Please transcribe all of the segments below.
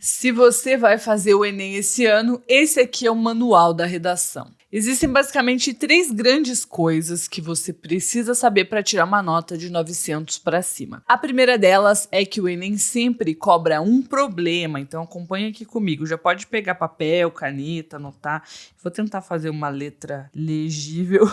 Se você vai fazer o Enem esse ano, esse aqui é o manual da redação. Existem basicamente 3 grandes coisas que você precisa saber para tirar uma nota de 900 para cima. A primeira delas é que o Enem sempre cobra um problema, então acompanha aqui comigo. Já pode pegar papel, caneta, anotar. Vou tentar fazer uma letra legível.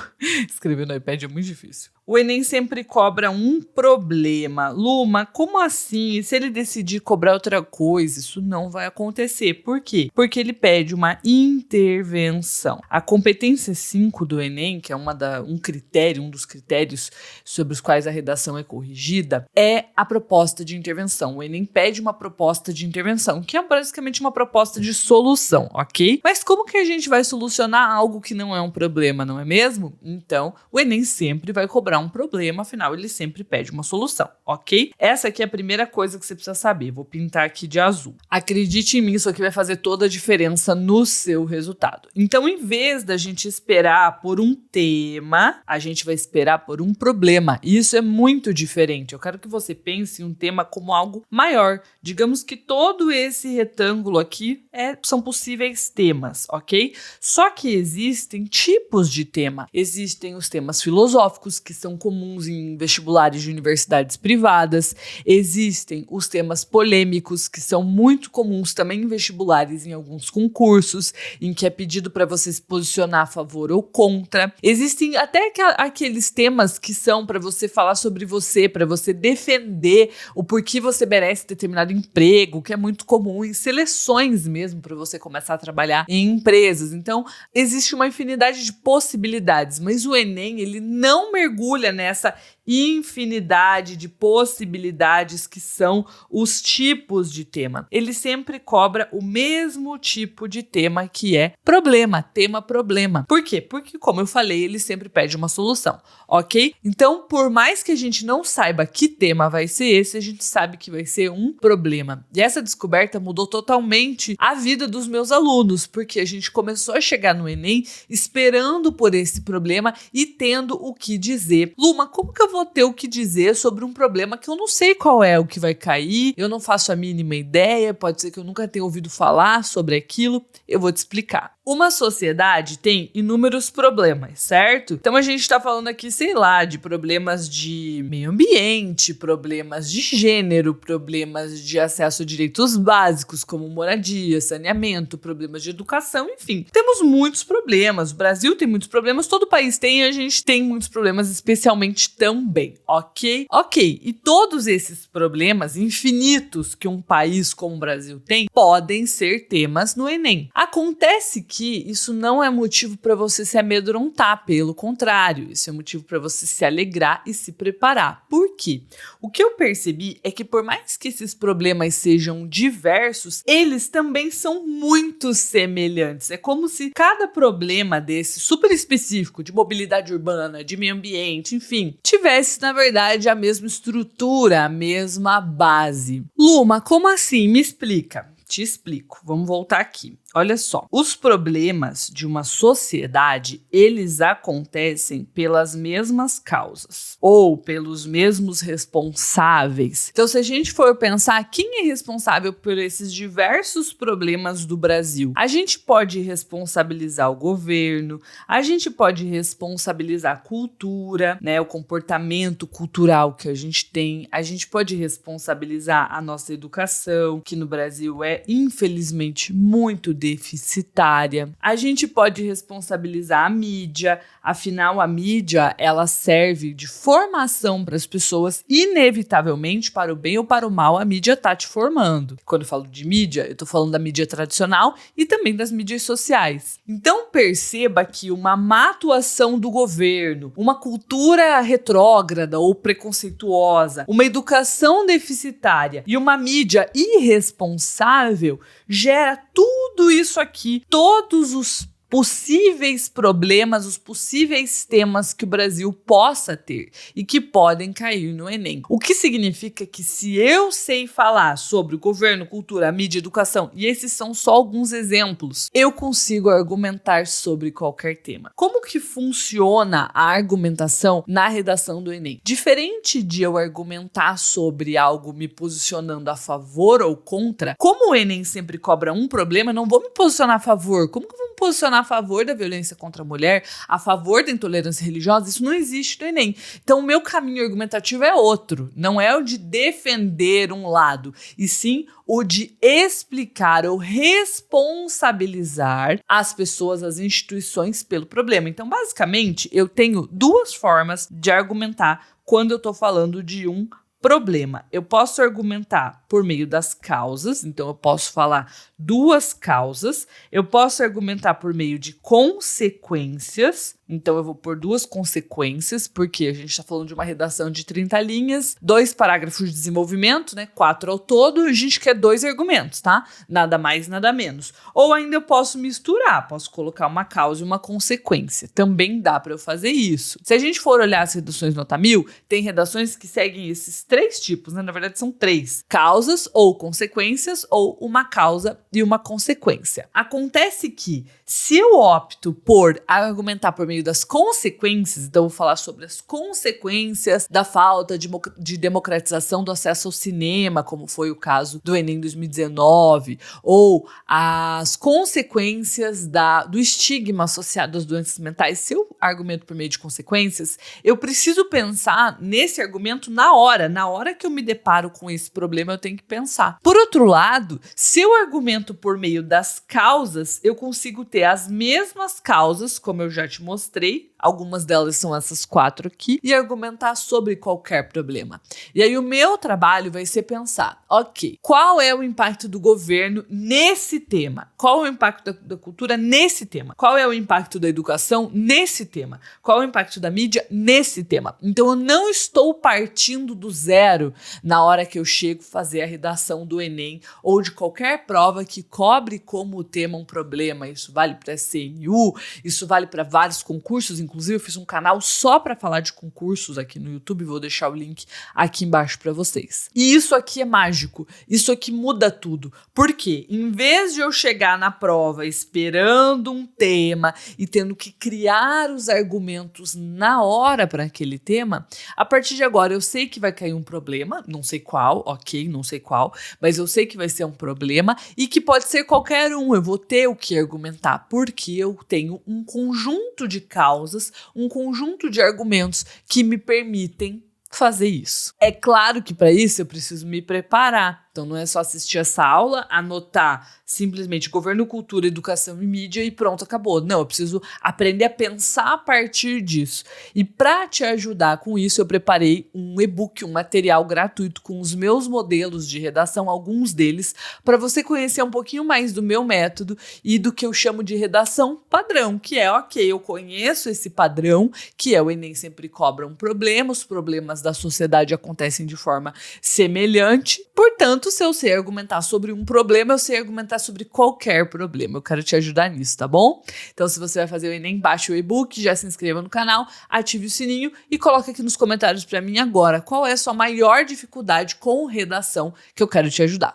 Escrever no iPad é muito difícil. O Enem sempre cobra um problema. Luma, como assim? E se ele decidir cobrar outra coisa, isso não vai acontecer. Por quê? Porque ele pede uma intervenção. A competência 5 do Enem, que é um dos critérios sobre os quais a redação é corrigida, é a proposta de intervenção. O Enem pede uma proposta de intervenção, que é basicamente uma proposta de solução, ok? Mas como que a gente vai solucionar algo que não é um problema, não é mesmo? Então, o Enem sempre vai cobrar um problema, afinal, ele sempre pede uma solução, ok? Essa aqui é a primeira coisa que você precisa saber. Vou pintar aqui de azul. Acredite em mim, isso aqui vai fazer toda a diferença no seu resultado. Então, em vez da gente esperar por um tema, a gente vai esperar por um problema. E isso é muito diferente. Eu quero que você pense em um tema como algo maior. Digamos que todo esse retângulo aqui são possíveis temas, ok? Só que existem tipos de tema. Existem os temas filosóficos, que são comuns em vestibulares de universidades privadas. Existem os temas polêmicos, que são muito comuns também em vestibulares em alguns concursos, em que é pedido para você se posicionar a favor ou contra. Existem até aqueles temas que são para você falar sobre você, para você defender o porquê você merece determinado emprego, que é muito comum em seleções mesmo, para você começar a trabalhar em empresas. Então, existe uma infinidade de possibilidades, mas o Enem, ele não mergulha nessa infinidade de possibilidades que são os tipos de tema. Ele sempre cobra o mesmo tipo de tema, que é problema, tema-problema. Por quê? Porque, como eu falei, ele sempre pede uma solução, ok? Então, por mais que a gente não saiba que tema vai ser esse, a gente sabe que vai ser um problema. E essa descoberta mudou totalmente a vida dos meus alunos, porque a gente começou a chegar no Enem esperando por esse problema e tendo o que dizer. Luma, como que eu vou ter o que dizer sobre um problema que eu não sei qual é o que vai cair, eu não faço a mínima ideia, pode ser que eu nunca tenha ouvido falar sobre aquilo? Eu vou te explicar. Uma sociedade tem inúmeros problemas, certo? Então a gente tá falando aqui, sei lá, de problemas de meio ambiente, problemas de gênero, problemas de acesso a direitos básicos como moradia, saneamento, problemas de educação, enfim. Temos muitos problemas, o Brasil tem muitos problemas, todo país tem, e a gente tem muitos problemas especialmente também, ok? Ok, e todos esses problemas infinitos que um país como o Brasil tem, podem ser temas no Enem. Acontece que isso não é motivo para você se amedrontar, pelo contrário, isso é motivo para você se alegrar e se preparar. Por quê? O que eu percebi é que por mais que esses problemas sejam diversos, eles também são muito semelhantes. É como se cada problema desse super específico de mobilidade urbana, de meio ambiente, enfim, tivesse na verdade a mesma estrutura, a mesma base. Luma, como assim? Me explica. Te explico. Vamos voltar aqui. Olha só, os problemas de uma sociedade, eles acontecem pelas mesmas causas ou pelos mesmos responsáveis. Então, se a gente for pensar quem é responsável por esses diversos problemas do Brasil, a gente pode responsabilizar o governo, a gente pode responsabilizar a cultura, né, o comportamento cultural que a gente tem, a gente pode responsabilizar a nossa educação, que no Brasil é, infelizmente, muito deficitária. A gente pode responsabilizar a mídia, afinal a mídia ela serve de formação para as pessoas, inevitavelmente para o bem ou para o mal a mídia está te formando. Quando eu falo de mídia, eu estou falando da mídia tradicional e também das mídias sociais. Então perceba que uma má atuação do governo, uma cultura retrógrada ou preconceituosa, uma educação deficitária e uma mídia irresponsável gera tudo isso aqui, todos os possíveis problemas, os possíveis temas que o Brasil possa ter e que podem cair no Enem. O que significa que se eu sei falar sobre o governo, cultura, mídia, educação, e esses são só alguns exemplos, eu consigo argumentar sobre qualquer tema. Como que funciona a argumentação na redação do Enem? Diferente de eu argumentar sobre algo me posicionando a favor ou contra, como o Enem sempre cobra um problema, eu não vou me posicionar a favor. Como que eu vou me posicionar a favor da violência contra a mulher, a favor da intolerância religiosa? Isso não existe no Enem. Então, o meu caminho argumentativo é outro. Não é o de defender um lado, e sim o de explicar ou responsabilizar as pessoas, as instituições pelo problema. Então, basicamente, eu tenho duas formas de argumentar quando eu estou falando de um problema. Eu posso argumentar por meio das causas, então eu posso falar duas causas. Eu posso argumentar por meio de consequências, então eu vou pôr duas consequências, porque a gente está falando de uma redação de 30 linhas, 2 parágrafos de desenvolvimento, né? 4 ao todo, e a gente quer 2 argumentos, tá? Nada mais, nada menos. Ou ainda eu posso misturar, posso colocar uma causa e uma consequência. Também dá para eu fazer isso. Se a gente for olhar as redações nota 1000, tem redações que seguem esses 3 tipos, né? Na verdade são 3. Causas ou consequências, ou uma causa e uma consequência. Acontece que, se eu opto por argumentar por meio das consequências, então eu vou falar sobre as consequências da falta de democratização do acesso ao cinema, como foi o caso do Enem 2019, ou as consequências do estigma associado às doenças mentais. Se eu argumento por meio de consequências, eu preciso pensar nesse argumento na hora que eu me deparo com esse problema, eu tenho que pensar. Por outro lado, se eu argumento por meio das causas, eu consigo ter as mesmas causas, como eu já te mostrei, algumas delas são essas 4 aqui, e argumentar sobre qualquer problema. E aí o meu trabalho vai ser pensar, ok, qual é o impacto do governo nesse tema? Qual é o impacto da cultura nesse tema? Qual é o impacto da educação nesse tema? Qual é o impacto da mídia nesse tema? Então eu não estou partindo do zero na hora que eu chego a fazer a redação do Enem ou de qualquer prova que cobre como tema um problema. Isso vale para a CNU, isso vale para vários concursos. Inclusive, eu fiz um canal só para falar de concursos aqui no YouTube, vou deixar o link aqui embaixo para vocês. E isso aqui é mágico, isso aqui muda tudo. Por quê? Em vez de eu chegar na prova esperando um tema e tendo que criar os argumentos na hora para aquele tema, a partir de agora eu sei que vai cair um problema, não sei qual, ok, não sei qual, mas eu sei que vai ser um problema e que pode ser qualquer um. Eu vou ter o que argumentar, porque eu tenho um conjunto de causas, um conjunto de argumentos que me permitem fazer isso. É claro que para isso eu preciso me preparar. Então não é só assistir essa aula, anotar simplesmente governo, cultura, educação e mídia e pronto, acabou. Não, eu preciso aprender a pensar a partir disso. E para te ajudar com isso, eu preparei um e-book, um material gratuito com os meus modelos de redação, alguns deles, para você conhecer um pouquinho mais do meu método e do que eu chamo de redação padrão, que é, ok, eu conheço esse padrão, que é o Enem sempre cobra um problema, os problemas da sociedade acontecem de forma semelhante, portanto, se eu sei argumentar sobre um problema, eu sei argumentar sobre qualquer problema. Eu quero te ajudar nisso, tá bom? Então, se você vai fazer o Enem, baixe o e-book, já se inscreva no canal, ative o sininho e coloque aqui nos comentários pra mim agora qual é a sua maior dificuldade com redação, que eu quero te ajudar.